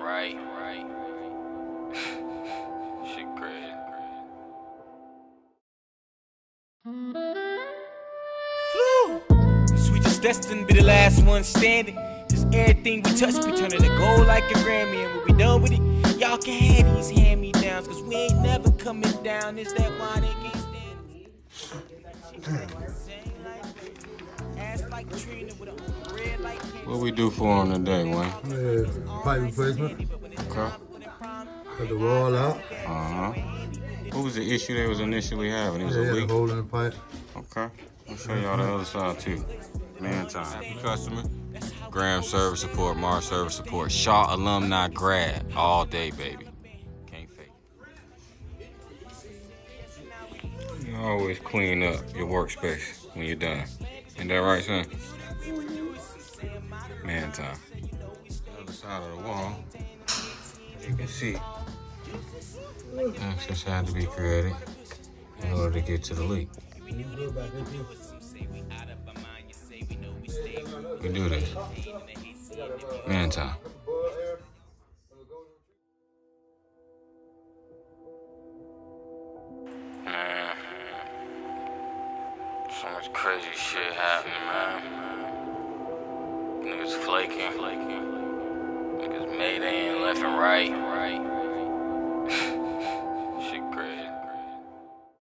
right. Shit crazy. Flew. Cause we just destined to be the last one standing. Cause everything we touch be turning to gold like a Grammy. And when we done with it, y'all can have these hand-me-downs. Cause we ain't never coming down. Is that why they can't stand What we do for him today, Wayne? Pipe replacement. Okay. Cut the wall out. What was the issue they was initially having? It was a A leak? hole in the pipe. Okay. I'll show y'all the other side too. MANTiME. Happy customer. Graham service support, Mars service support. Shaw alumni grad. All day, baby. Can't fake it. You always clean up your workspace when you're done. Ain't that right, son? MANTiME. The other side of the wall, as you can see, access had to be created in order to get to the leak. We can do this. MANTiME. Man, so much crazy shit happening, man. Niggas flaking. Niggas mayday left and right.